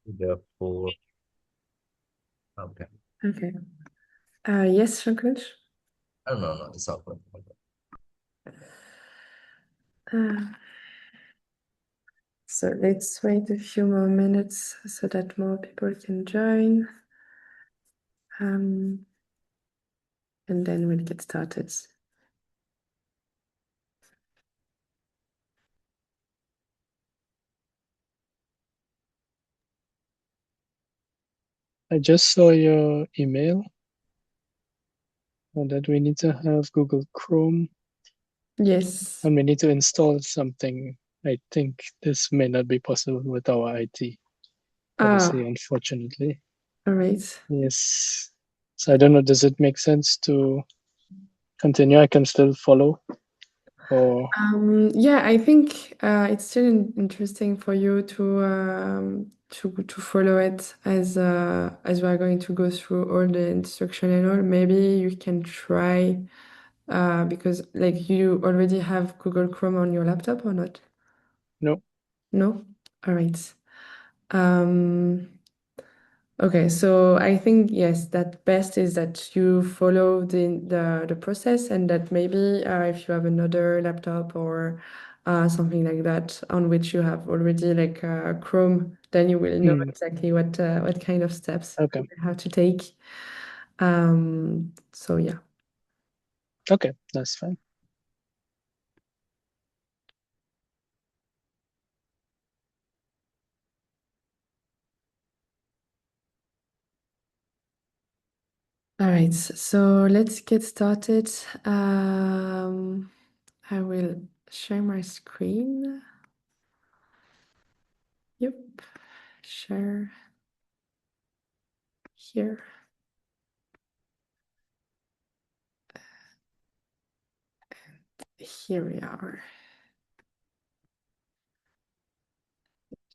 Therefore, okay. Okay. Yes, Shankaransh. Oh, no, no, it's all good. Uh, so let's wait a few more minutes so that more people can join. Um, and then we'll get started. I just saw your email that we need to have Google Chrome Yes. and we need to install something. I think this may not be possible with our IT policy, Ah, unfortunately. all right. Yes. So I don't know, does it make sense to continue? I can still follow or Yeah, I think it's still interesting for you to follow it as we are going to go through all the instruction and all. Maybe you can try because like you already have Google Chrome on your laptop or not? no? No? All right. Um, Okay, so I think yes, that best is that you follow the process and that maybe if you have another laptop or something like that on which you have already like Chrome, then you will know Hmm. exactly what kind of steps you Okay. have to take. So yeah. Okay, that's fine. All right, so let's get started. I will share my screen. Yep, share here. Here we are.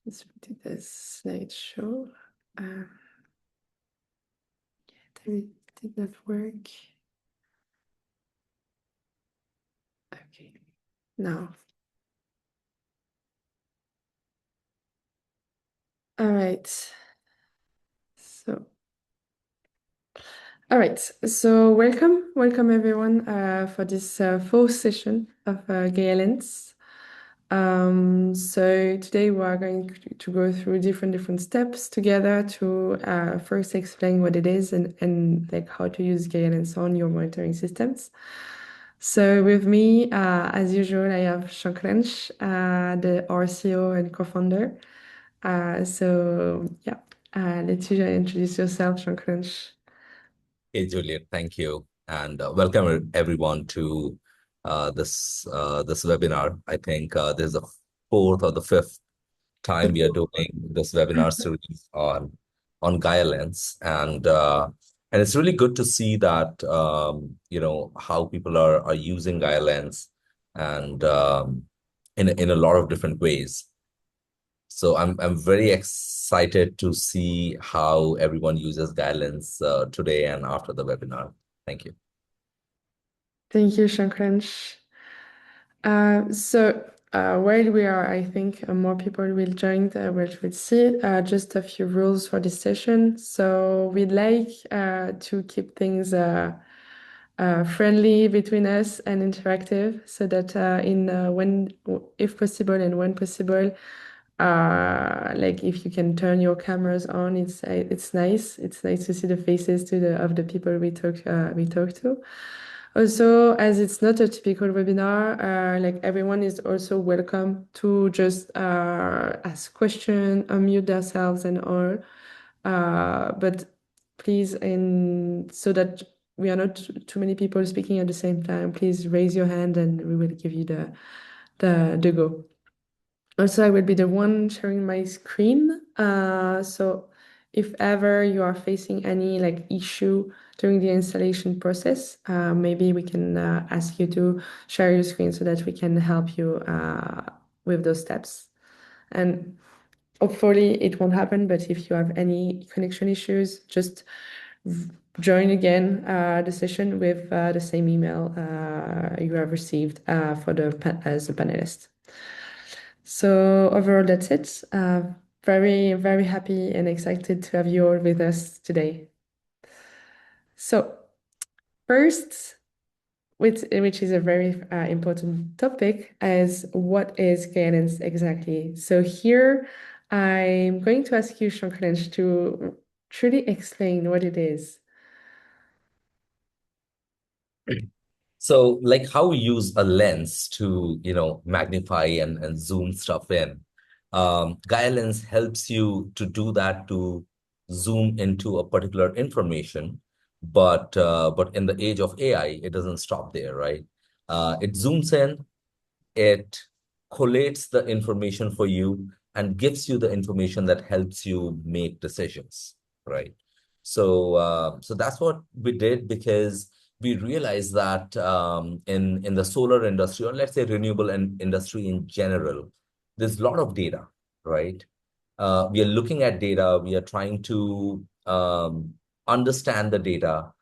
Let's do this slideshow. Um, did that work? Okay, now. All right. So, all right. So, welcome everyone for this fourth session of GAIA Lens. So today we are going to go through different steps together to first explain what it is and like how to use GAIA Lens on your monitoring systems. So with me, as usual, I have Shankaransh, the RCO and co-founder. So yeah, let you introduce yourself, Shankaransh. Hey, Juliette, thank you. And welcome everyone to this webinar. I think this is the fourth or the fifth time we are doing this webinar series on Gaia Lens. And it's really good to see that how people are using Gaia Lens and in a lot of different ways. So I'm very excited to see how everyone uses guidelines today and after the webinar. Thank you. Thank you, Shankaransh. While we are, I think more people will join, we'll see. Just a few rules for this session. So we'd like to keep things friendly between us and interactive, so that if possible and when possible, like if you can turn your cameras on, it's nice. It's nice to see the faces of the people we talk to. Also, as it's not a typical webinar, like everyone is also welcome to just ask questions, unmute themselves and all. But please, and so that we are not too many people speaking at the same time, please raise your hand and we will give you the go. Also, I will be the one sharing my screen. So if ever you are facing any like issue during the installation process, maybe we can ask you to share your screen so that we can help you with those steps. And hopefully it won't happen, but if you have any connection issues, just join again the session with the same email you have received as a panelist. So overall, that's it. very, very happy and excited to have you all with us today. So first, which is a very important topic, as what is GAIA Lens exactly? So here, I'm going to ask you, Shankaransh, to truly explain what it is. So, like how we use a lens to, magnify and zoom stuff in. Gaia Lens helps you to do that, to zoom into a particular information. But in the age of AI, it doesn't stop there, right? It zooms in, it collates the information for you and gives you the information that helps you make decisions, right? So that's what we did, because we realized that in the solar industry, or let's say renewable industry in general, there's a lot of data, right? We are looking at data, we are trying to understand the data,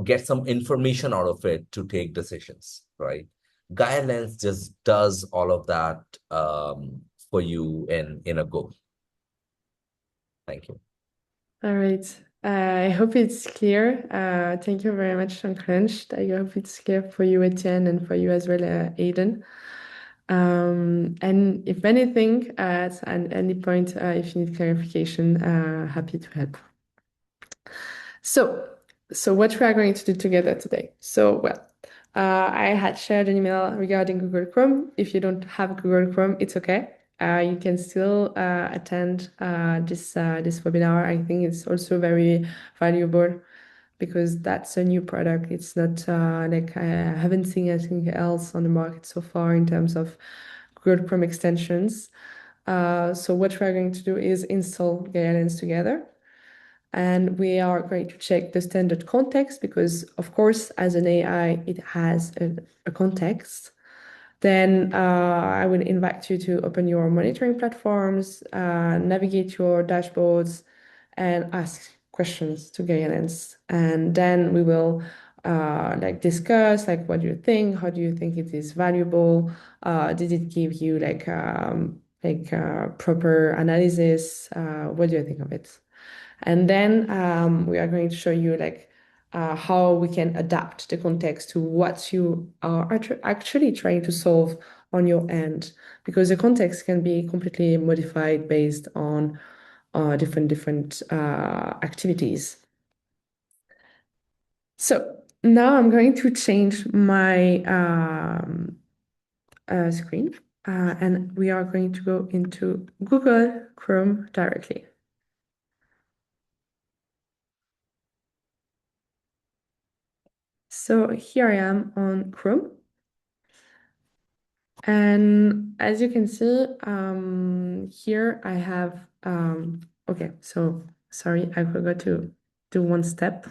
get some information out of it to take decisions, right? Gaia Lens just does all of that for you in a go. Thank you. All right. I hope it's clear. Thank you very much, Shankaransh. I hope it's clear for you, Etienne, and for you as well, Aidan. And if anything, at any point, if you need clarification, happy to help. So what we are going to do together today. I had shared an email regarding Google Chrome. If you don't have Google Chrome, it's okay. You can still attend this webinar. I think it's also very valuable because that's a new product. It's not like I haven't seen anything else on the market so far in terms of Google Chrome extensions. So what we're going to do is install GAIA Lens together. And we are going to check the standard context because, of course, as an AI, it has a context. Then I will invite you to open your monitoring platforms, navigate your dashboards, and ask questions to GAIA Lens. And then we will discuss what do you think? How do you think it is valuable? Did it give you proper analysis? What do you think of it? And then we are going to show you how we can adapt the context to what you are actually trying to solve on your end, because the context can be completely modified based on different activities. So now I'm going to change my screen, and we are going to go into Google Chrome directly. So here I am on Chrome. And as you can see, here I have, okay, so sorry, I forgot to do one step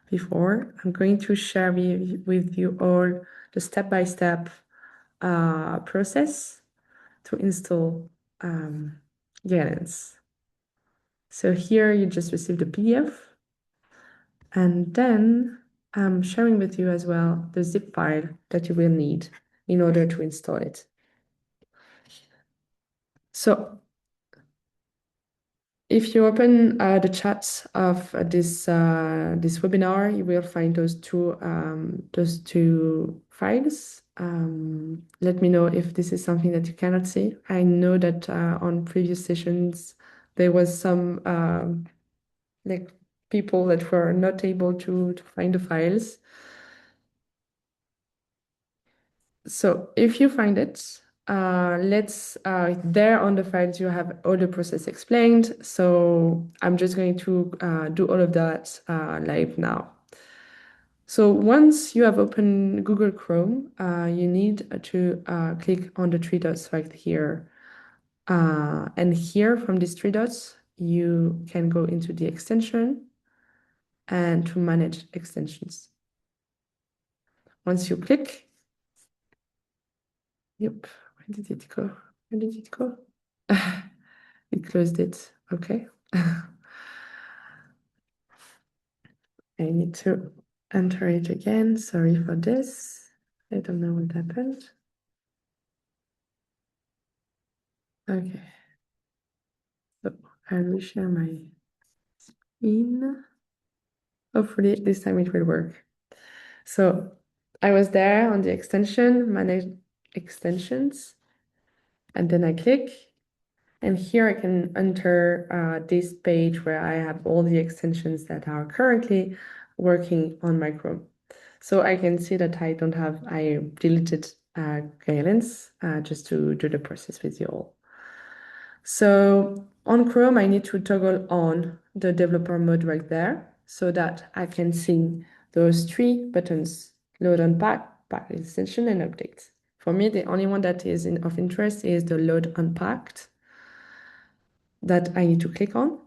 before. I'm going to share with you all the step-by-step process to install GAIA Lens. So here you just received a PDF, and then I'm sharing with you as well the zip file that you will need in order to install it. So if you open the chat of this webinar, you will find those two files. Let me know if this is something that you cannot see. I know that on previous sessions there was some people that were not able to find the files. So if you find it, there on the files you have all the process explained. So I'm just going to do all of that live now. So once you have opened Google Chrome, you need to click on the three dots right here. And here from these three dots, you can go into the extension and to manage extensions. Once you click, yep, where did it go? Where did it go? It closed it. Okay. I need to enter it again. Sorry for this. I don't know what happened. Okay. So I'll reshare my screen. Hopefully this time it will work. So I was there on the extension, manage extensions, and then I click, and here I can enter this page where I have all the extensions that are currently working on my Chrome. So I can see that I deleted GAIA Lens just to do the process with you all. So on Chrome, I need to toggle on the developer mode right there so that I can see those three buttons: load unpack, pack extension, and update. For me, the only one that is of interest is the load unpacked that I need to click on.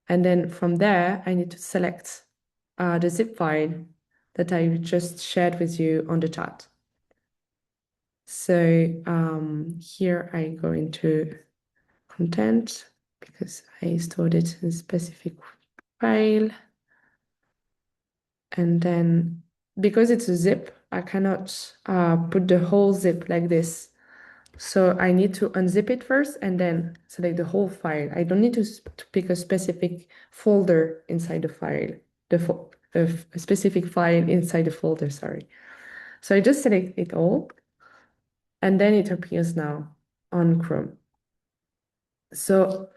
And then from there, I need to select the zip file that I just shared with you on the chat. So here I go into content because I stored it in a specific file. And then because it's a zip, I cannot put the whole zip like this. So I need to unzip it first and then select the whole file. I don't need to pick a specific folder inside the file, a specific file inside the folder, sorry. So I just select it all, and then it appears now on Chrome. So,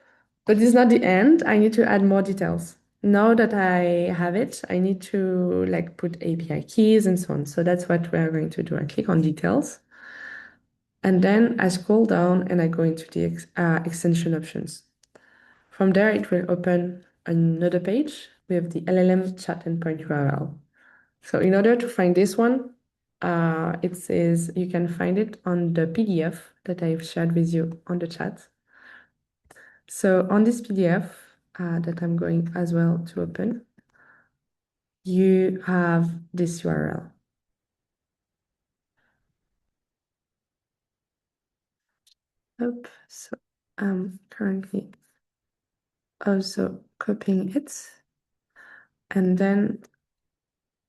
but it's not the end. I need to add more details. Now that I have it, I need to like put API keys and so on. So that's what we're going to do. I click on details. And then I scroll down and I go into the extension options. From there, it will open another page with the LLM chat endpoint URL. So in order to find this one, it says you can find it on the PDF that I've shared with you on the chat. So on this PDF that I'm going as well to open, you have this URL. So I'm currently also copying it, and then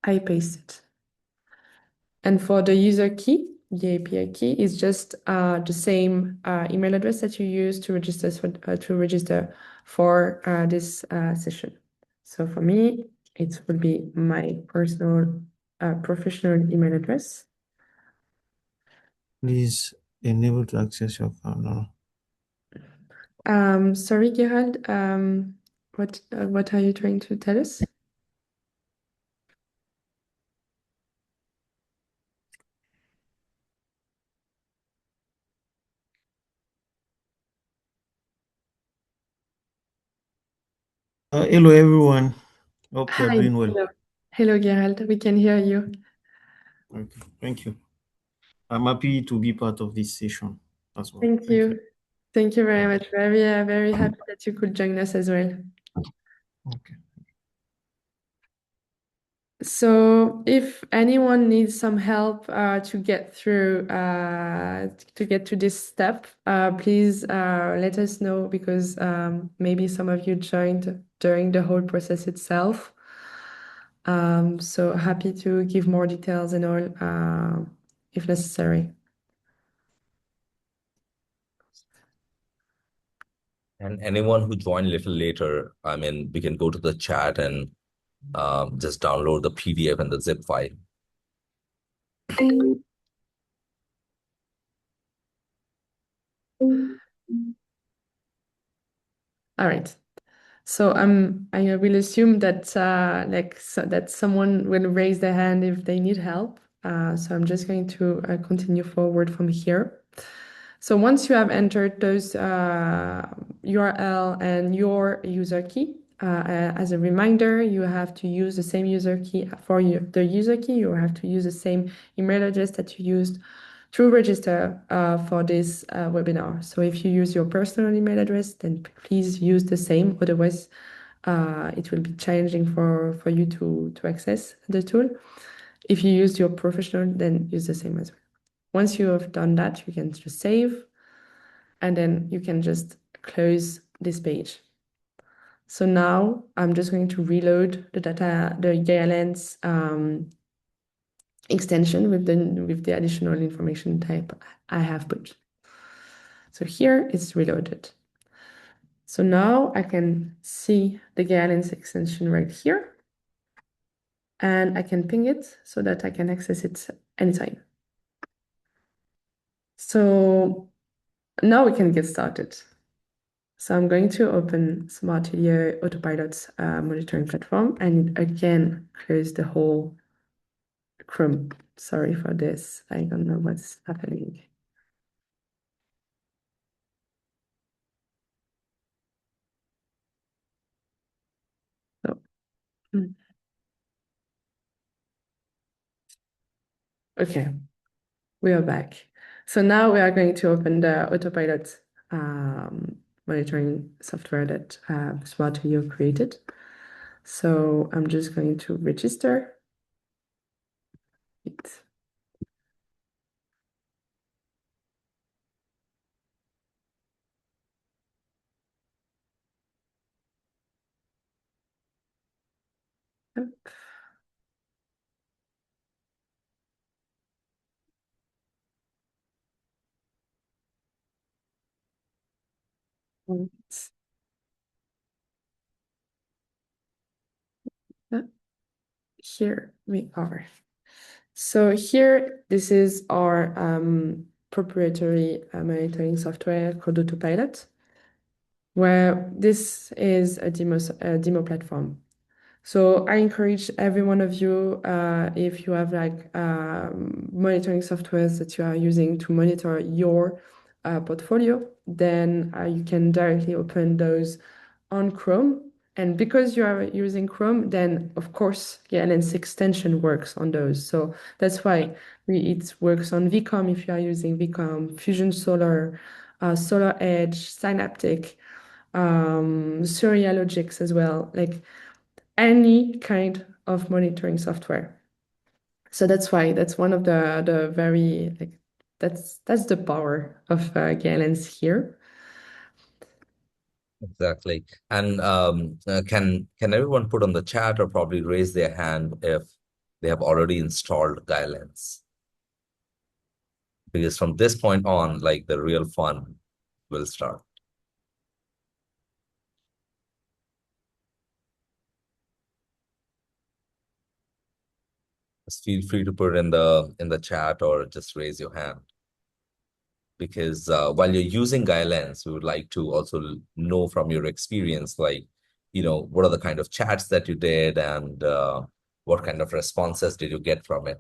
I paste it. And for the user key, the API key is just the same email address that you use to register for this session. So for me, it will be my personal professional email address. Please enable to access your account. Sorry, Gerald. What are you trying to tell us? Hello, everyone. Hope you're Hi. doing well. Hello, Gerald. We can hear you. Okay, thank you. I'm happy to be part of this session as well. Thank you. Thank you very much. Very happy that you could join us as well. Okay. So if anyone needs some help to get through to this step, please let us know, because maybe some of you joined during the whole process itself. So happy to give more details and all if necessary. And anyone who joined a little later, I mean, we can go to the chat and just download the PDF and the zip file. All right. So I will assume that that someone will raise their hand if they need help. So I'm just going to continue forward from here. So once you have entered those URL and your user key, as a reminder, you have to use the same user key for the user key. You have to use the same email address that you used to register for this webinar. So if you use your personal email address, then please use the same. Otherwise, it will be challenging for you to access the tool. If you use your professional, then use the same as well. Once you have done that, you can just save, and then you can just close this page. So now I'm just going to reload the GAIA Lens extension with the additional information type I have put. So here it's reloaded. So now I can see the GAIA Lens extension right here. And I can ping it so that I can access it anytime. So now we can get started. So I'm going to open Smart Atelier Autopilot monitoring platform and again close the whole Chrome. Sorry for this. I don't know what's happening. So, okay, we are back. So now we are going to open the Autopilot monitoring software that Smart Atelier created. So I'm just going to register it. Yep. Here we are. So here, this is our proprietary monitoring software called Autopilot, where this is a demo platform. So I encourage every one of you, if you have like monitoring softwares that you are using to monitor your portfolio, then you can directly open those on Chrome. And because you are using Chrome, then of course, GAIA Lens extension works on those. So that's why it works on VCOM if you are using VCOM, Fusion Solar, Solar Edge, Synaptic, Surya Logics as well, like any kind of monitoring software. So that's why that's one of the very like that's the power of GAIA Lens here. Exactly. And can everyone put on the chat or probably raise their hand if they have already installed GAIA Lens? Because from this point on, like the real fun will start. Just feel free to put it in the chat or just raise your hand. Because while you're using GAIA Lens, we would like to also know from your experience, like, what are the kind of chats that you did and what kind of responses did you get from it?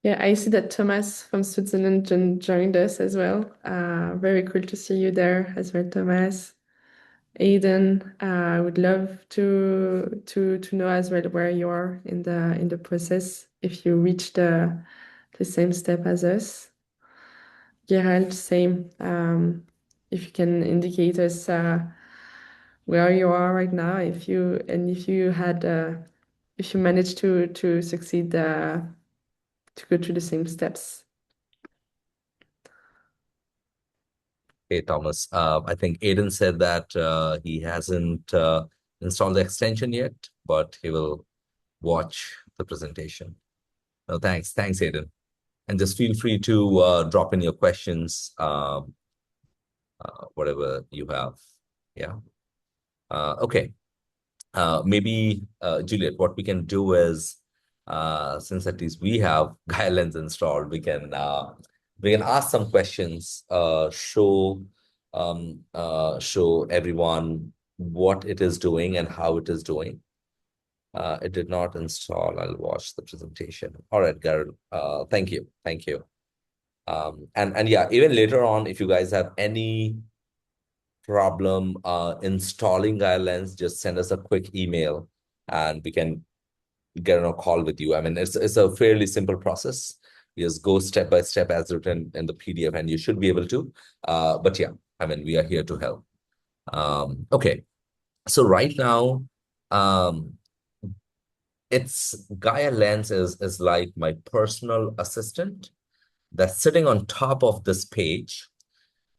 Yeah, I see that Thomas from Switzerland joined us as well. Very cool to see you there as well, Thomas. Aiden, I would love to know as well where you are in the process, if you reach the same step as us. Gerald, same. If you can indicate us where you are right now, if you managed to succeed to go through the same steps. Hey, Thomas. I think Aiden said that he hasn't installed the extension yet, but he will watch the presentation. No, thanks. Thanks, Aiden. And just feel free to drop in your questions, whatever you have. Yeah. Okay. Maybe, Juliette, what we can do is, since at least we have GAIA Lens installed, we can ask some questions, show everyone what it is doing and how it is doing. It did not install. I'll watch the presentation. All right, Garrett. Thank you. Thank you. And yeah, even later on, if you guys have any problem installing GAIA Lens, just send us a quick email and we can get on a call with you. I mean, it's a fairly simple process. You just go step by step as written in the PDF and you should be able to. But yeah, I mean, we are here to help. Okay, so right now, it's GAIA Lens is like my personal assistant that's sitting on top of this page.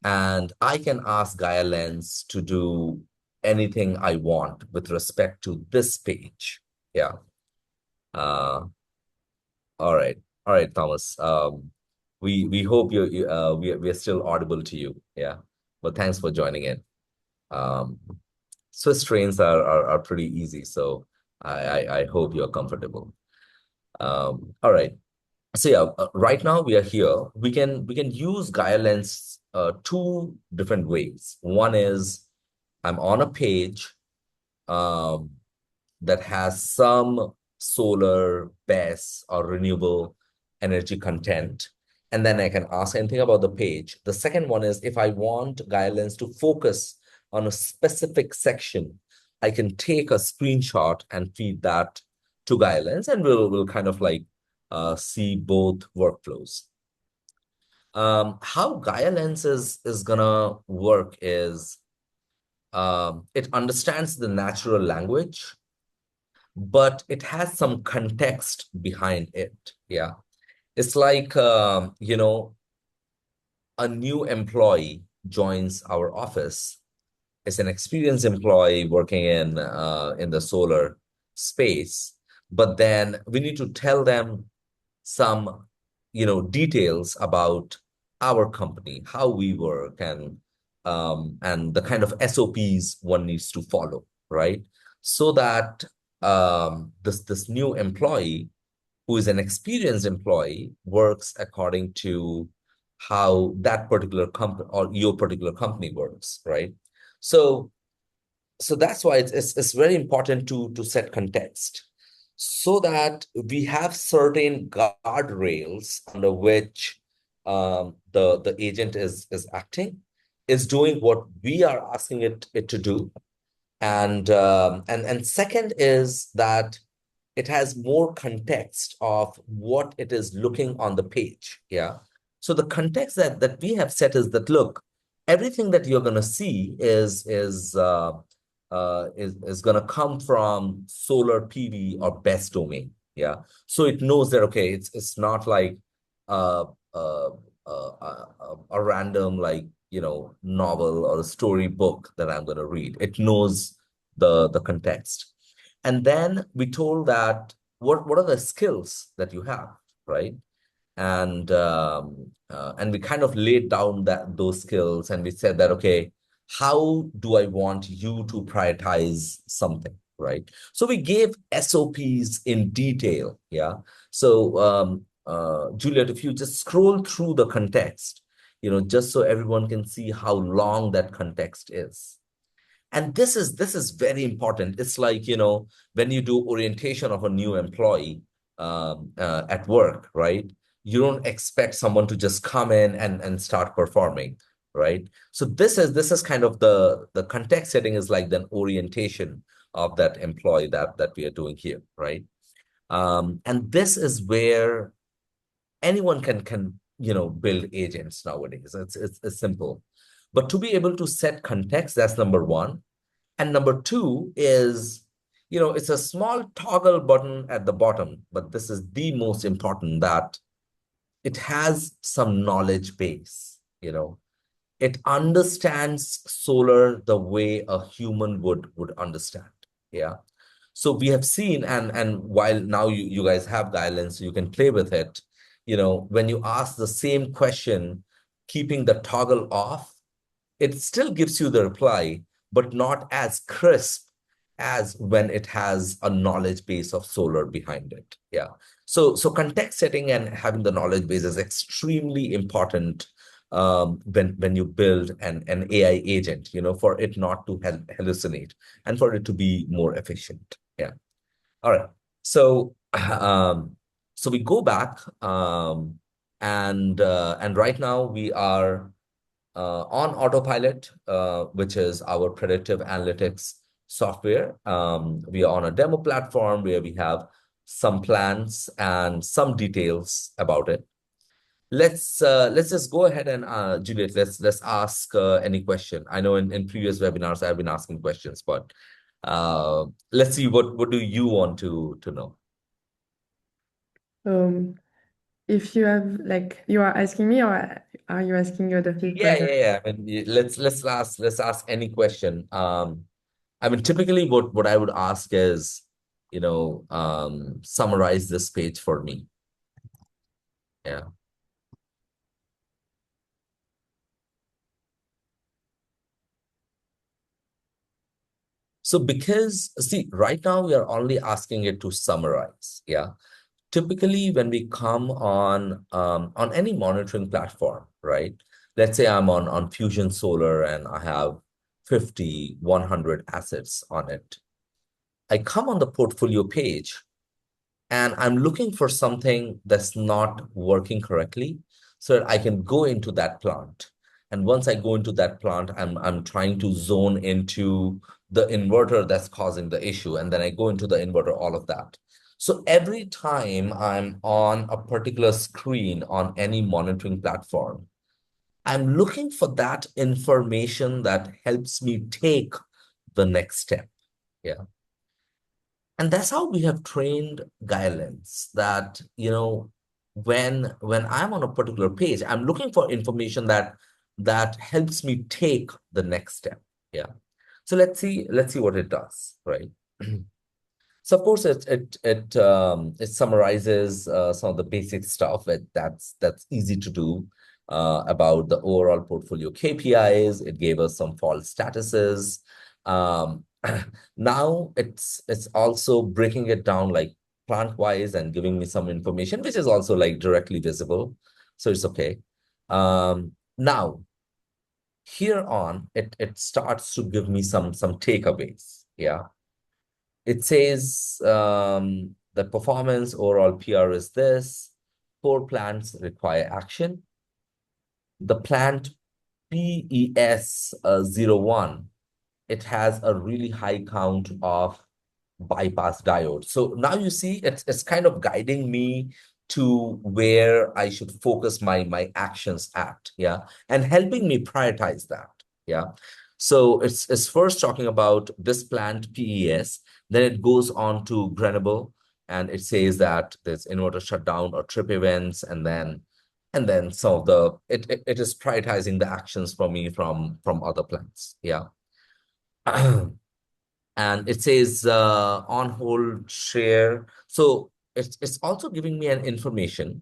And I can ask GAIA Lens to do anything I want with respect to this page. Yeah. All right. All right, Thomas. we hope we're still audible to you. Yeah. Well, thanks for joining in. Swiss trains are pretty easy, so I hope you're comfortable. All right. So yeah, right now we are here. We can use Gaia Lens two different ways. One is I'm on a page um, that has some solar, BESS, or renewable energy content, and then I can ask anything about the page. The second one is if I want Gaia Lens to focus on a specific section, I can take a screenshot and feed that to Gaia Lens, and we'll kind of like see both workflows. How Gaia Lens is gonna work is it understands the natural language, but it has some context behind it. Yeah. It's like, a new employee joins our office. It's an experienced employee working in the solar space, but then we need to tell them some, details about our company, how we work, and the kind of SOPs one needs to follow, right? So that this new employee, who is an experienced employee, works according to how that particular company or your particular company works, right? So that's why it's very important to set context so that we have certain guardrails under which the agent is acting, is doing what we are asking it to do. And second is that it has more context of what it is looking on the page. Yeah. So the context that we have set is that, look, everything that you're going to see is going to come from solar PV or BESS domain. Yeah. So it knows that, okay, it's not like uh, uh, a random, like, novel or a story book that I'm going to read. It knows the context. And then we told that what are the skills that you have, right? And we kind of laid down those skills, and we said that, okay, how do I want you to prioritize something, right? So we gave SOPs in detail. Yeah. So Juliette, if you just scroll through the context, just so everyone can see how long that context is. And this is very important. It's like, when you do orientation of a new employee at work, right? You don't expect someone to just come in and start performing, right? So this is kind of the context setting is like the orientation of that employee that we are doing here, right? And this is where anyone can build agents nowadays. It's simple. But to be able to set context, that's number one. And number two is, it's a small toggle button at the bottom, but this is the most important, that it has some knowledge base. It understands solar the way a human would understand. Yeah. So we have seen, and while now you guys have Gaia Lens, so you can play with it. When you ask the same question, keeping the toggle off, it still gives you the reply, but not as crisp as when it has a knowledge base of solar behind it. Yeah. So context setting and having the knowledge base is extremely important when you build an AI agent, for it not to hallucinate and for it to be more efficient. Yeah. All right. So so we go back and right now we are on Autopilot, which is our predictive analytics software. We are on a demo platform where we have some plans and some details about it. Let's just go ahead and Juliette, let's ask any question. I know in previous webinars I've been asking questions, but let's see what do you want to know? If you have, like, you are asking me, or are you asking other people? Yeah. I mean, let's ask any question. I mean, typically what I would ask is, summarize this page for me. Yeah. So because, see, right now we are only asking it to summarize. Yeah. Typically, when we come on any monitoring platform, right? Let's say I'm on Fusion Solar and I have 50, 100 assets on it. I come on the portfolio page and I'm looking for something that's not working correctly so that I can go into that plant. And once I go into that plant, I'm trying to zone into the inverter that's causing the issue. And then I go into the inverter, all of that. So every time I'm on a particular screen on any monitoring platform, I'm looking for that information that helps me take the next step. Yeah. And that's how we have trained GAIA Lens that, when I'm on a particular page, I'm looking for information that helps me take the next step. Yeah. So let's see what it does, right? So of course it summarizes some of the basic stuff that's easy to do about the overall portfolio KPIs. It gave us some false statuses. Um, Now it's also breaking it down like plant wise and giving me some information, which is also like directly visible. So it's okay. Now here on it starts to give me some takeaways. Yeah. It says the performance overall PR is this. 4 plants require action. The plant PES 01, it has a really high count of bypass diodes. So now you see it's kind of guiding me to where I should focus my actions at, yeah, and helping me prioritize that, yeah. So it's first talking about this plant PES, then it goes on to Grenable, and it says that there's inverter shutdown or trip events, and then some of it is prioritizing the actions for me from other plants, yeah. And it says on hold share. So it's also giving me an information.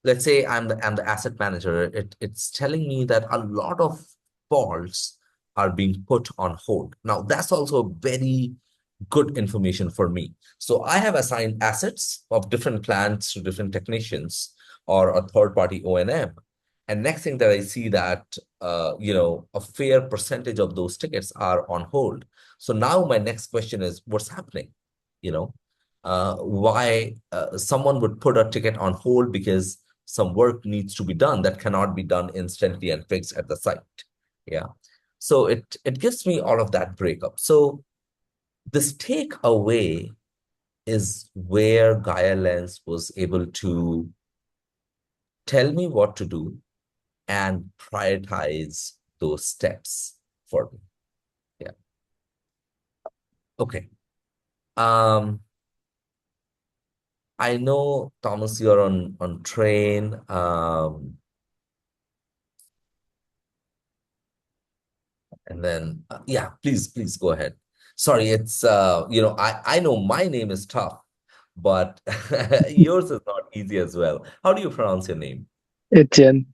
Let's say I'm the asset manager. It's telling me that a lot of faults are being put on hold. Now that's also very good information for me. So I have assigned assets of different plants to different technicians or a third party O&M. And next thing that I see that, a fair percentage of those tickets are on hold. So now my next question is, what's happening? Why someone would put a ticket on hold because some work needs to be done that cannot be done instantly and fixed at the site. Yeah. So it gives me all of that breakup. So this takeaway is where GAIA Lens was able to tell me what to do and prioritize those steps for me. Yeah. Okay. I know, Thomas, you're on train. And then, yeah, please go ahead. Sorry, it's, I know my name is tough, but yours is not easy as well. How do you pronounce your name? Etienne.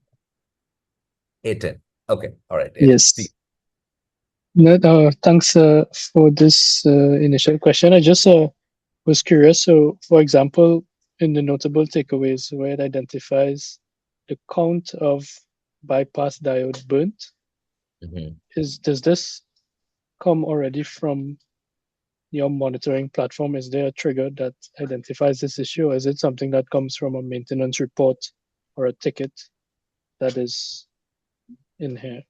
Etienne. Okay, all right, Etienne. Yes. No, thanks for this initial question. I just was curious. So, for example, in the notable takeaways where it identifies the count of bypass diode burnt, does this come already from your monitoring platform? Is there a trigger that identifies this issue, or is it something that comes from a maintenance report or a ticket that is in here?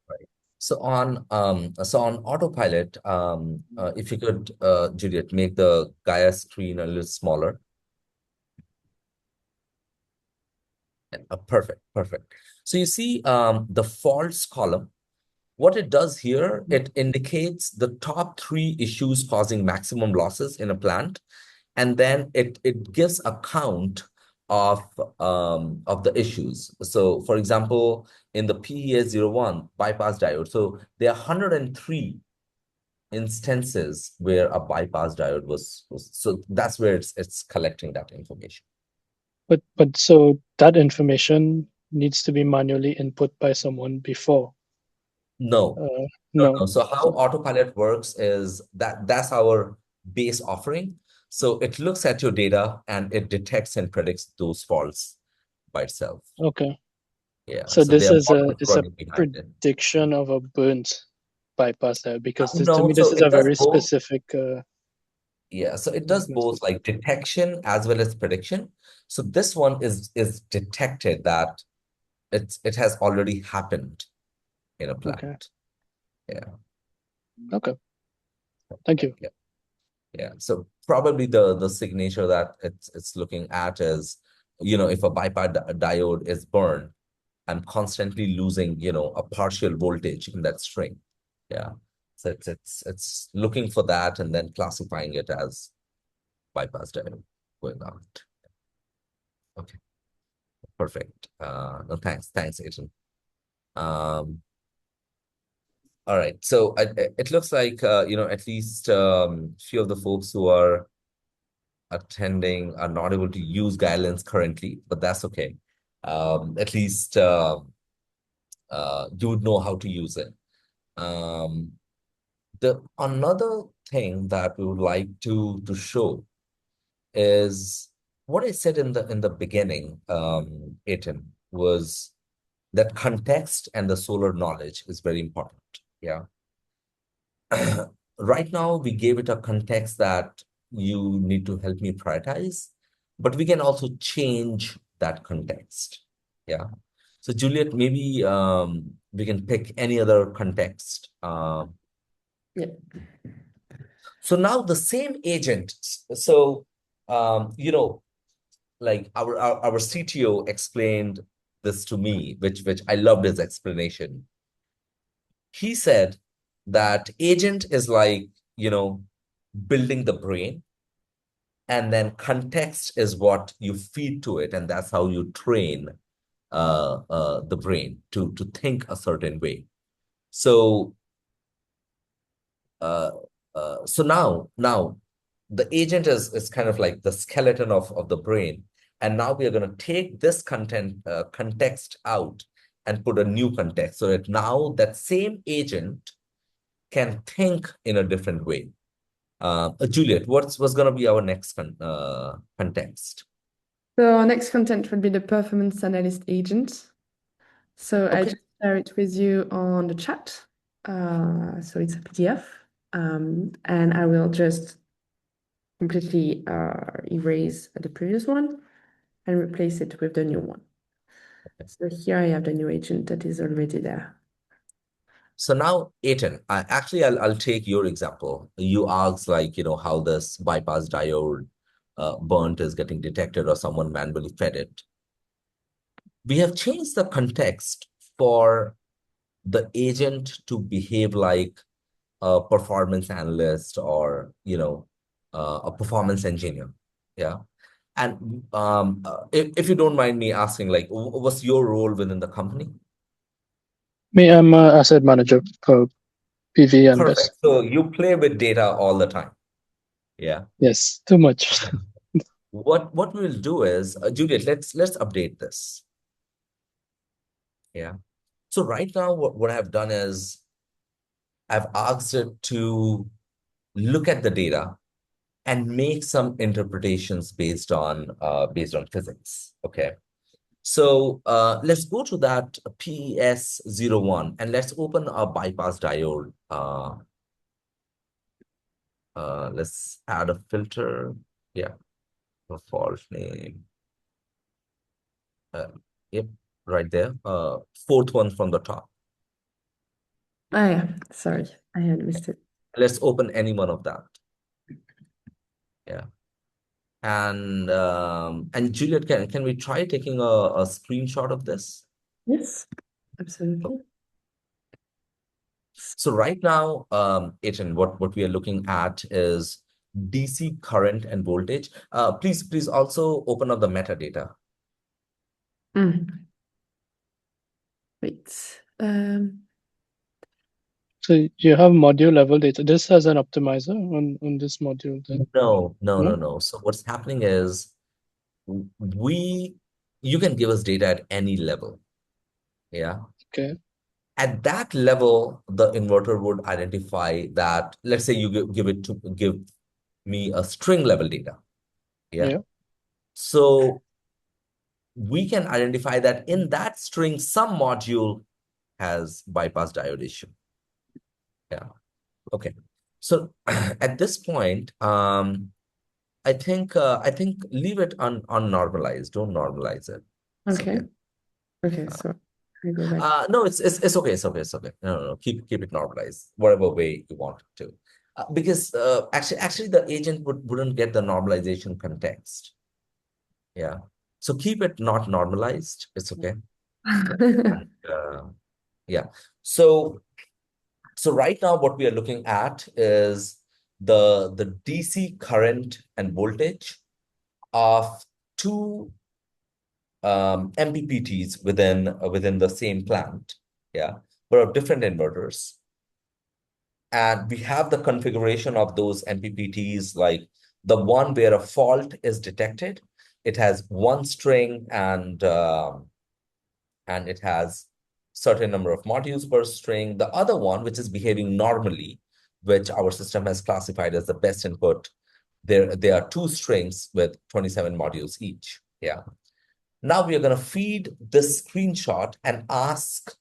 Right. So on autopilot, if you could, Juliette, make the GAIA screen a little smaller. Perfect. So you see the faults column. What it does here, it indicates the top 3 issues causing maximum losses in a plant, and then it gives a count of the issues. So for example, in the PES 01 bypass diode, so there are 103 instances where a bypass diode was so that's where it's collecting that information. But so that information needs to be manually input by someone before. No, Uh, no, no. no. So how autopilot works is that's our base offering. So it looks at your data and it detects and predicts those faults by itself. Okay. Yeah. So So this there are is models a running behind it. prediction of a burnt bypass there, because this, to No, me this so is it a does very both. specific Yeah, so it does both like detection as well as prediction. So this one is detected that it has already happened in a Okay. plant. Yeah. Okay. Thank you. Yeah. Yeah. So probably the signature that it's looking at is, if a bypass diode is burned, I'm constantly losing, a partial voltage in that string. Yeah. So it's looking for that and then classifying it as bypass diode going out. Okay. Perfect. No, thanks, Adrian. All right. So it looks like at least few of the folks who are attending are not able to use GAIA Lens currently, but that's okay. At least you would know how to use it. The another thing that we would like to show is what I said in the beginning, Aiton, was that context and the solar knowledge is very important. Yeah. Right now, we gave it a context that you need to help me prioritize, but we can also change that context. Yeah. So Juliet, maybe we can pick any other context. Yeah. So now the same agent. So like our CTO explained this to me, which I loved his explanation. He said that agent is like, building the brain, and then context is what you feed to it, and that's how you train the brain to think a certain way. So uh, now the agent is kind of like the skeleton of the brain, and now we are going to take this context out and put a new context so that now that same agent can think in a different way. Juliet, what's going to be our next context? So our next content would be the performance analyst agent. So I Okay. just share it with you on the chat. So it's a PDF, and I will just completely erase the previous one and replace it with the new one. So here I have the new agent that is already there. So now, Aiton, I'll take your example. You asked like, how this bypass diode burnt is getting detected or someone manually fed it. We have changed the context for the agent to behave like a performance analyst or, a performance engineer. Yeah. And if you don't mind me asking, like, what's your role within the company? Me, I'm a asset manager for PV and BESS. Perfect. So you play with data all the time. Yeah. Yes, too much. What we'll do is, Juliet, let's update this. Yeah. So right now, what I've done is I've asked it to look at the data and make some interpretations based on physics. Okay. So let's go to that PES01 and let's open a bypass diode. Let's add a filter. Yeah, a false name. Yep, right there. Fourth one from the top. Ah, yeah, sorry, I had missed it. Let's open any one of that. Yeah. And Juliet, can we try taking a screenshot of this? Yes, absolutely. So right now, Aiton, what we are looking at is DC current and voltage. Please also open up the metadata. Wait. So you have module level data. This has an optimizer on this module then. No. So what's happening is you can give us data at any level. Yeah. Okay. At that level, the inverter would identify that, let's say you give me a string level data. Yeah. Yeah. So we can identify that in that string, some module has bypass diode issue. Yeah. Okay. So at this point, I think leave it unnormalized. Don't normalize it. It's Okay. okay. Okay, so I go back. No, it's okay. It's okay. It's okay. No. Keep it normalized, whatever way you want it to. Because actually, the agent wouldn't get the normalization context. Yeah. So keep it not normalized. It's okay. And, yeah. So right now, what we are looking at is the DC current and voltage of two MPPTs within the same plant, yeah, but of different inverters. And we have the configuration of those MPPTs, like the one where a fault is detected. It has one string and it has certain number of modules per string. The other one, which is behaving normally, which our system has classified as the best input, there are two strings with 27 modules each. Yeah. Now we are going to feed this screenshot and ask,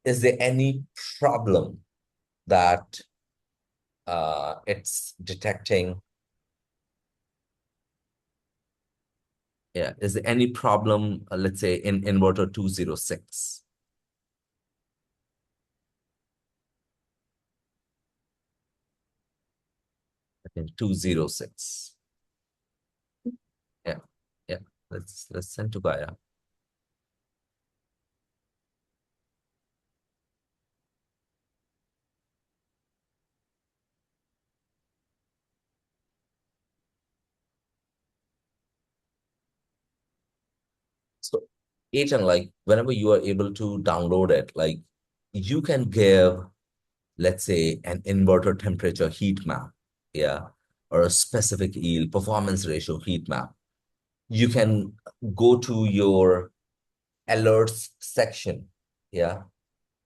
is there any problem that it's detecting? Yeah, is there any problem, let's say, in inverter 206? I think 206. Yeah, yeah. Let's send to Gaia. So, agent, like whenever you are able to download it, like you can give, let's say, an inverter temperature heat map, yeah, or a specific yield performance ratio heat map. You can go to your alerts section, yeah,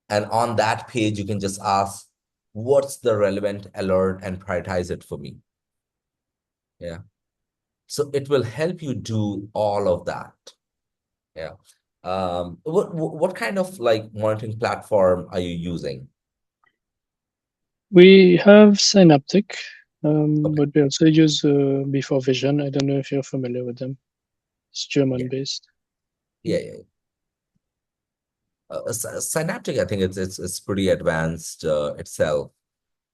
and on that page, you can just ask, what's the relevant alert and prioritize it for me, yeah. So it will help you do all of that, yeah. What kind of like monitoring platform are you using? We have Synaptic, Okay. but we also use Before Vision. I don't know if you're familiar with them. It's German based. Yeah. Synaptic, I think it's pretty advanced itself.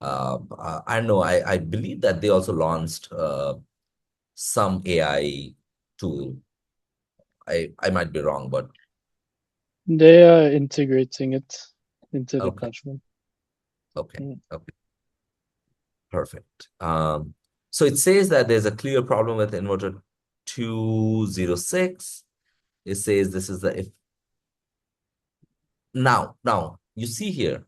I know. I believe that they also launched some AI tool. I might be wrong, but They are integrating it into the okay, platform. okay, perfect. So it says that there's a clear problem with inverter 206. It says this is the if. Now you see here,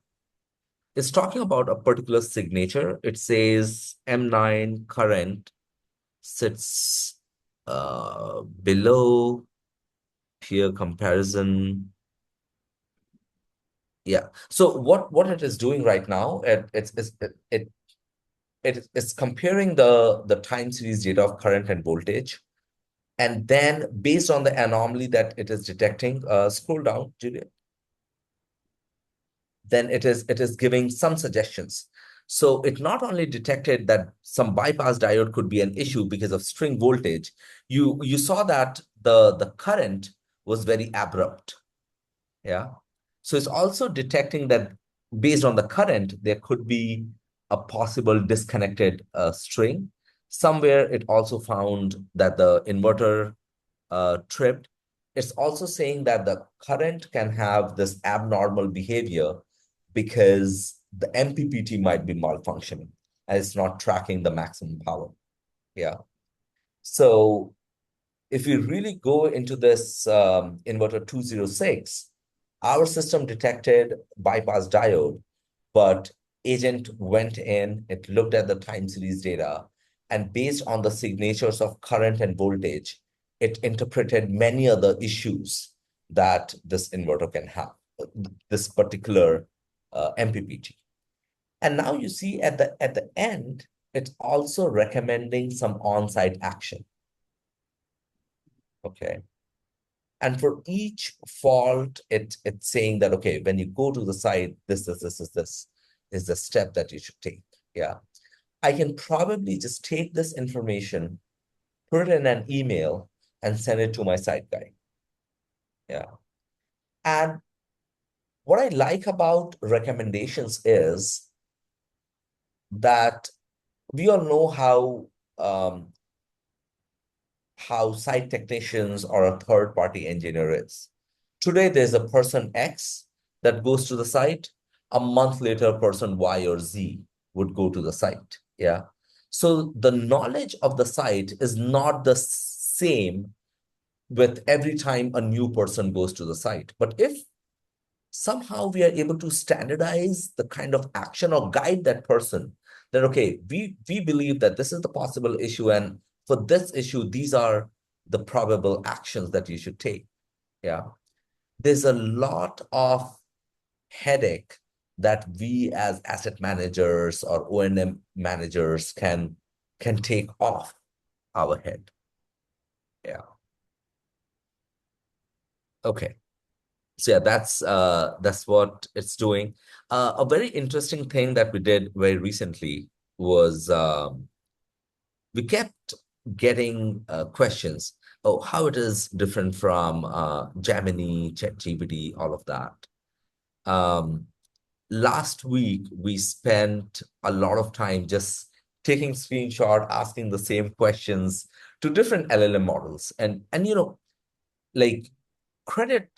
it's talking about a particular signature. It says M9 current sits below peer comparison. Yeah. So what it is doing right now, it's comparing the time series data of current and voltage, and then based on the anomaly that it is detecting, scroll down, Juliette. Then it is giving some suggestions. So it not only detected that some bypass diode could be an issue because of string voltage, you saw that the current was very abrupt. Yeah. So it's also detecting that based on the current, there could be a possible disconnected string. Somewhere it also found that the inverter tripped. It's also saying that the current can have this abnormal behavior because the MPPT might be malfunctioning and it's not tracking the maximum power. Yeah. So if we really go into this inverter 206, our system detected bypass diode, but agent went in, it looked at the time series data, and based on the signatures of current and voltage, it interpreted many other issues that this inverter can have. this particular MPPT. And now you see at the end, it's also recommending some on-site action. Okay. And for each fault, it's saying that, okay, when you go to the site, this is the step that you should take. Yeah. I can probably just take this information, put it in an email, and send it to my site guy. Yeah. And what I like about recommendations is that we all know how site technicians or a third-party engineer is. Today, there's a person X that goes to the site. A month later, person Y or Z would go to the site. Yeah. So the knowledge of the site is not the same with every time a new person goes to the site. But if somehow we are able to standardize the kind of action or guide that person, that, okay, we believe that this is the possible issue, and for this issue, these are the probable actions that you should take. Yeah. There's a lot of headache that we as asset managers or O&M managers can take off our head. Yeah. Okay. So yeah, that's what it's doing. A very interesting thing that we did very recently was we kept getting questions. Oh, how it is different from Gemini, ChatGPT, all of that. Last week, we spent a lot of time just taking screenshot, asking the same questions to different LLM models. And like, credit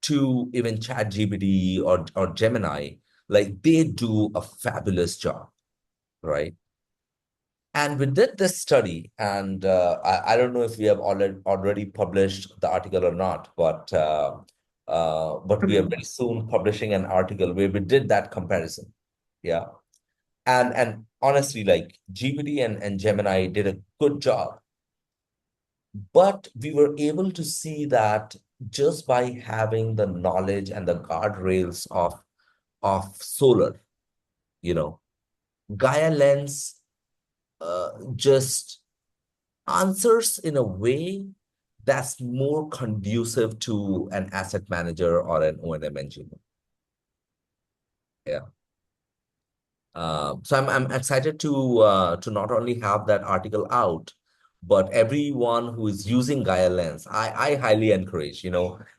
to even ChatGPT or Gemini, like they do a fabulous job, right? And we did this study, and I don't know if we have already published the article or not, but we are very soon publishing an article where we did that comparison. Yeah. And honestly, like GPT and Gemini did a good job. But we were able to see that just by having the knowledge and the guardrails of solar, GAIA Lens just answers in a way that's more conducive to an asset manager or an O&M engineer. Yeah. So I'm excited to not only have that article out, but everyone who is using GAIA Lens, I highly encourage,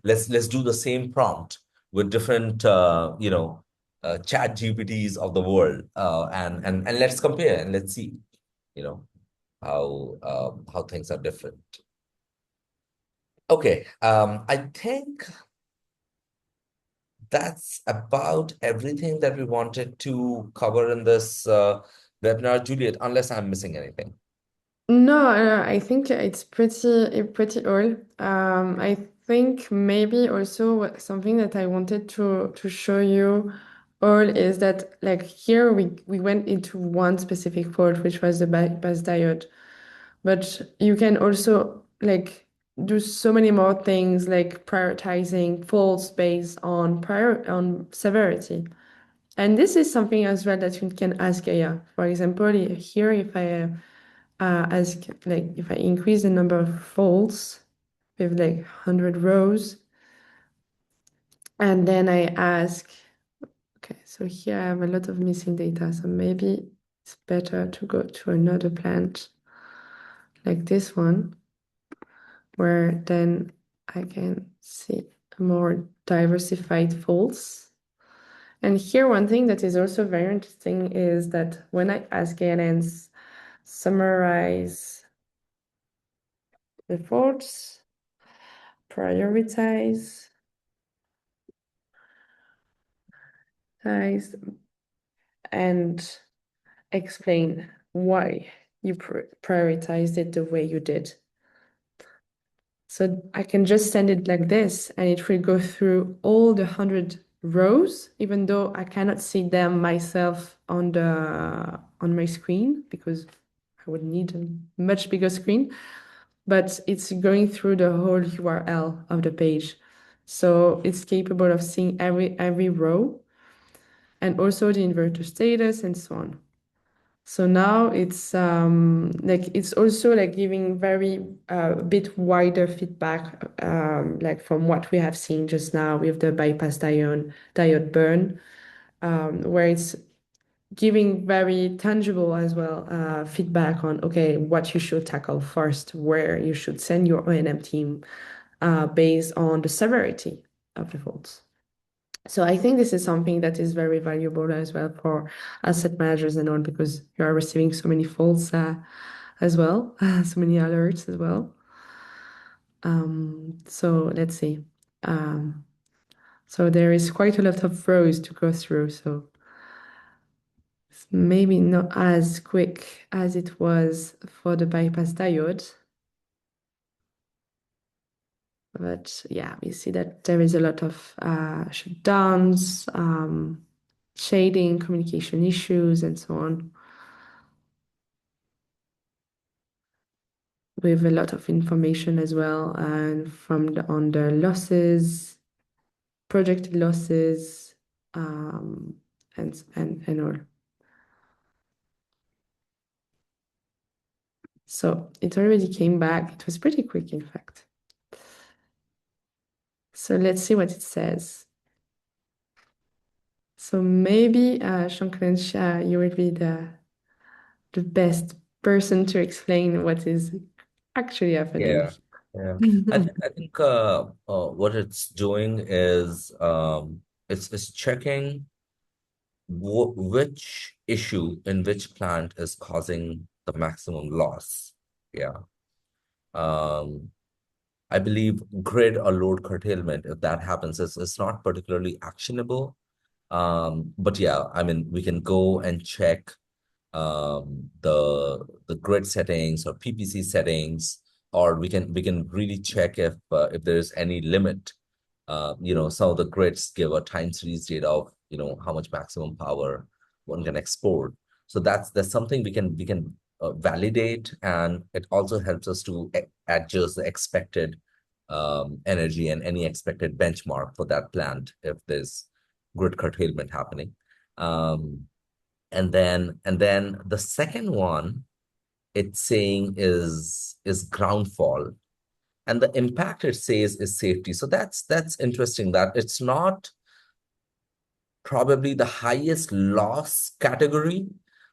let's do the same prompt with different chat GPTs of the world, and let's compare and let's see, how things are different. Okay, I think that's about everything that we wanted to cover in this webinar, Juliette, unless I'm missing anything. No, I think it's pretty all. I think maybe also something that I wanted to show you all is that, like, here we went into one specific fault, which was the bypass diode, but you can also like do so many more things, like prioritizing faults based on severity. And this is something as well that you can ask GAIA. For example, here, if I if I increase the number of faults with like 100 rows, and then I ask, okay, so here I have a lot of missing data, so maybe it's better to go to another plant like this one, where then I can see more diversified faults. And here, one thing that is also very interesting is that when I ask GAIA Lens summarize the faults, prioritize, and explain why you prioritized it the way you did. So I can just send it like this, and it will go through all the 100 rows, even though I cannot see them myself on my screen, because I would need a much bigger screen. But it's going through the whole URL of the page. So it's capable of seeing every row and also the inverter status and so on. So now it's like it's also like giving very bit wider feedback, like from what we have seen just now with the bypass diode burn, where it's giving very tangible as well feedback on okay what you should tackle first, where you should send your O&M team based on the severity of the faults. So I think this is something that is very valuable as well for asset managers and all because you are receiving so many faults as well, so many alerts as well. So let's see. So there is quite a lot of rows to go through. So it's maybe not as quick as it was for the bypass diode. But yeah, we see that there is a lot of shutdowns, shading, communication issues, and so on, with a lot of information as well, and on the losses, projected losses, and all. So it already came back. It was pretty quick, in fact. So let's see what it says. So maybe Shankaransh, you will be the best person to explain what is actually happening. Yeah. Yeah. I think what it's doing is it's checking which issue in which plant is causing the maximum loss. Yeah. Um, I believe grid or load curtailment, if that happens, it's not particularly actionable. But yeah, I mean, we can go and check the grid settings or PPC settings, or we can really check if there's any limit. Some of the grids give a time series data of how much maximum power one can export. So that's something we can validate, and it also helps us to adjust the expected energy and any expected benchmark for that plant if there's grid curtailment happening. And then the second one it's saying is ground fault, and the impact it says is safety. So that's interesting that it's not probably the highest loss category,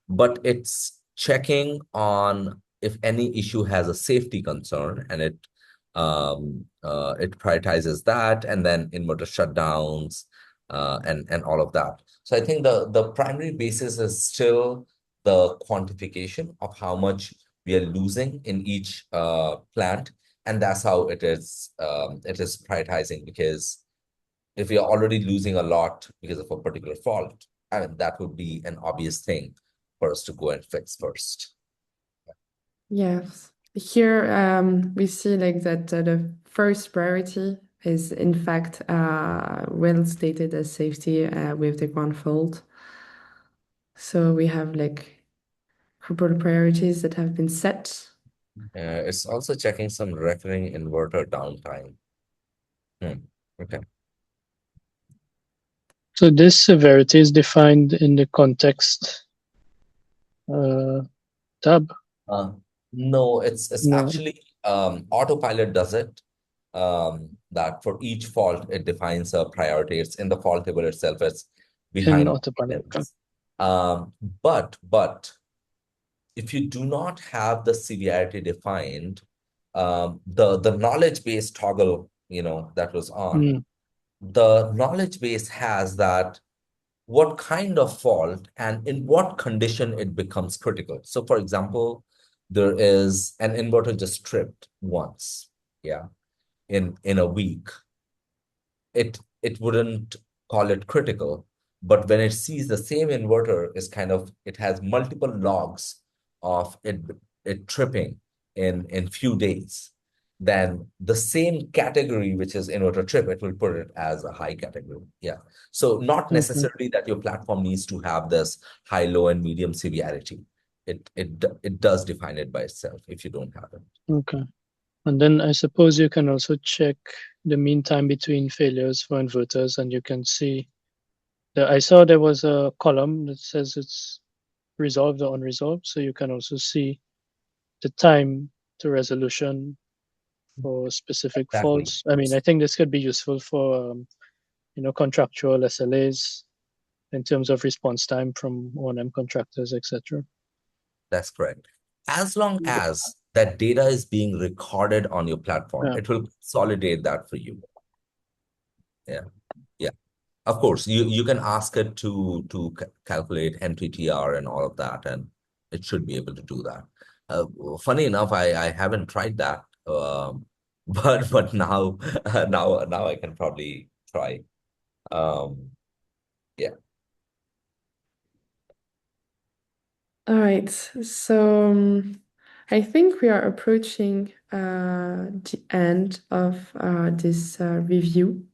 but it's checking on if any issue has a safety concern, and it prioritizes that, and then inverter shutdowns, and all of that. So I think the primary basis is still the quantification of how much we are losing in each plant, and that's how it is prioritizing, because if we are already losing a lot because of a particular fault, I mean, that would be an obvious thing for us to go and fix first. Yes. Here we see like that the first priority is in fact well stated as safety with the ground fault. So we have like couple priorities that have been set. It's also checking some recurring inverter downtime. Okay. So this severity is defined in the context tab. No, it's No. actually autopilot does it. That for each fault it defines a priority. It's in the fault table itself. It's In behind autopilot. Okay. But if you do not have the severity defined, the knowledge base toggle, that was on, the knowledge base has that what kind of fault and in what condition it becomes critical. So for example, there is an inverter just tripped once, yeah, in a week. It wouldn't call it critical, but when it sees the same inverter is it has multiple logs of it tripping in few days, then the same category, which is inverter trip, it will put it as a high category. Yeah. So not necessarily that your platform needs to have this high, low, and medium severity. It does define it by itself if you don't have it. Okay. And then I suppose you can also check the mean time between failures for inverters, and you can see that I saw there was a column that says it's resolved or unresolved. So you can also see the time to resolution for specific Exactly. faults. I mean, I think this could be useful for contractual SLAs in terms of response time from O&M contractors, etc. That's correct. As long as that data is being recorded on your platform, Yeah. it will consolidate that for you. Yeah. Yeah. Of course, you can ask it to calculate NPTR and all of that, and it should be able to do that. Funny enough, I haven't tried that, but now now I can probably try. Um, yeah. All right, so I think we are approaching the end of this review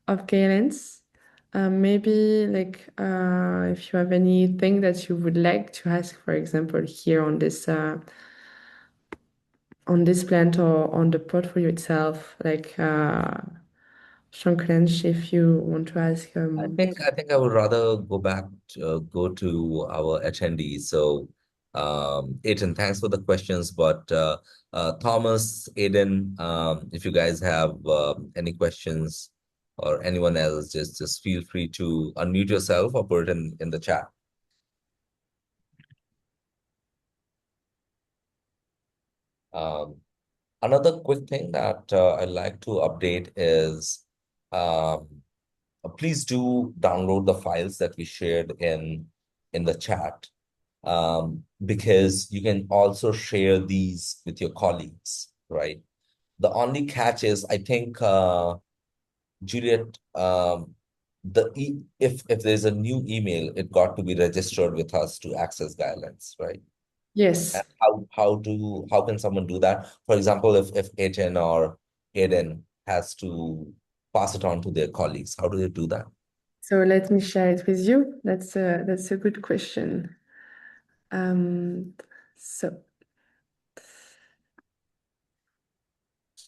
of GAIA Lens. Maybe like if you have anything that you would like to ask, for example, here on this plant or on the portfolio itself, like Shankaransh, if you want to ask. I think I would rather go to our attendees. So, Aidan, thanks for the questions. But Thomas, Aidan, if you guys have any questions or anyone else, just feel free to unmute yourself or put it in the chat. Another quick thing that I'd like to update is um, please do download the files that we shared in the chat, because you can also share these with your colleagues, right? The only catch is, I think, Juliette, if there's a new email, it got to be registered with us to access GAIA Lens, right? Yes. And how can someone do that? For example, if Aidan or Aiden has to pass it on to their colleagues, how do they do that? So let me share it with you. That's a good question. So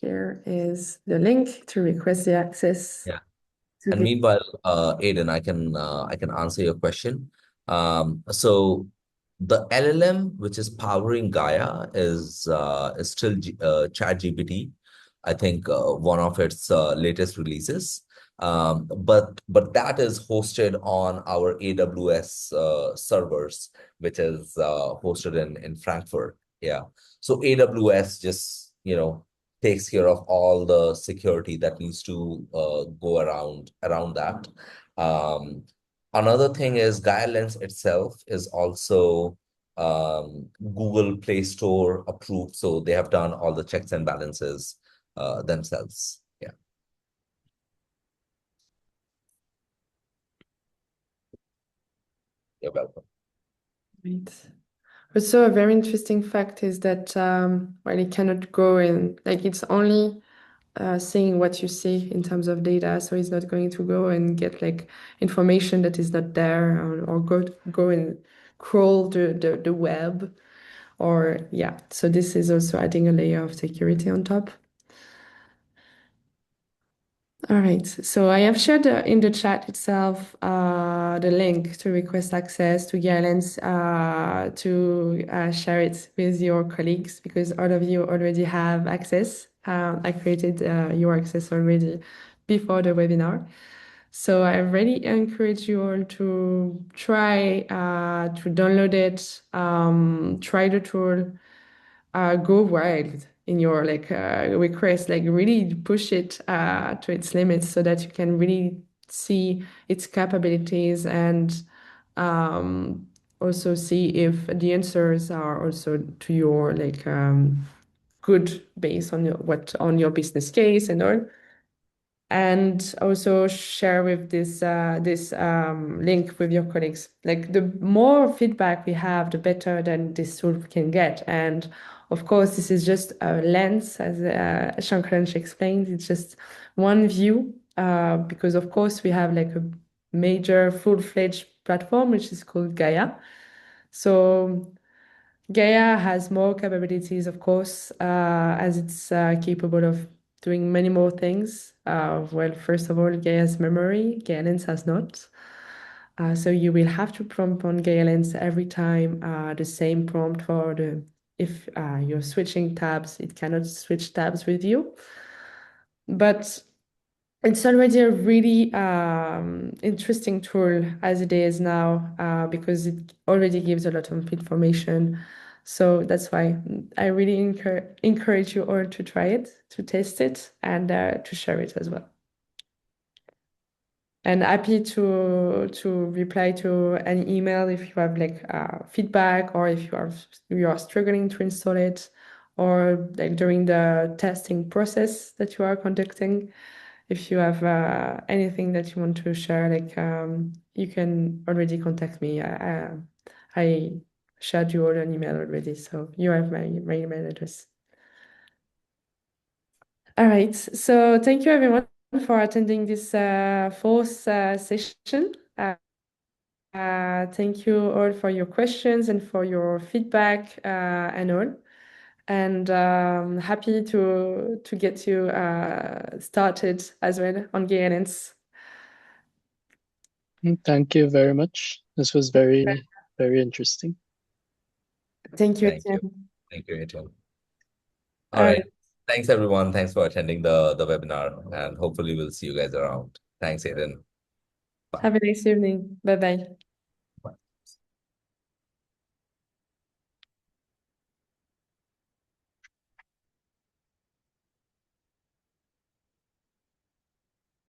here is the link to request the access Yeah. to And the meanwhile, Aiden, I can answer your question. So the LLM which is powering Gaia is still ChatGPT. I think one of its latest releases. But that is hosted on our AWS servers, which is hosted in Frankfurt. Yeah. So AWS just takes care of all the security that needs to go around that. Um, Another thing is GAIA Lens itself is also Google Play Store approved, so they have done all the checks and balances themselves. Yeah, you're welcome. Right. Also, a very interesting fact is that well, it cannot go in, like it's only seeing what you see in terms of data, so it's not going to go and get like information that is not there, or go and crawl the web, or yeah. So this is also adding a layer of security on top. All right, so I have shared in the chat itself the link to request access to GAIA Lens, to share it with your colleagues, because all of you already have access. I created your access already before the webinar. So I really encourage you all to try to download it, try the tool, go wild in your request, like really push it to its limits so that you can really see its capabilities, and also see if the answers are also to your good based on your business case and all. And also share with this link with your colleagues. Like the more feedback we have, the better than this tool can get. And of course, this is just a lens, as Shankaransh explained. It's just one view, because of course we have like a major full-fledged platform which is called Gaia. So GAIA has more capabilities, of course, as it's capable of doing many more things. Well, first of all, GAIA has memory, GAIA Lens has not. So you will have to prompt on GAIA Lens every time the same prompt for if you're switching tabs, it cannot switch tabs with you. But it's already a really interesting tool as it is now because it already gives a lot of information. So that's why I really encourage you all to try it, to test it, and to share it as well. And happy to reply to any email if you have like feedback, or if you are struggling to install it, or like during the testing process that you are conducting. If you have anything that you want to share, like you can already contact me. I shared you all an email already, so you have my email address. All right, so thank you everyone for attending this fourth session. Thank you all for your questions and for your feedback and all. And happy to get you started as well on GAIA Lens. Thank you very much. This was very, very interesting. Thank you, Thank you. Etienne. Thank you, Etienne. All All right. right. Thanks, everyone. Thanks for attending the webinar, and hopefully we'll see you guys around. Thanks, Aiden. Bye. Have a nice evening. Bye-bye.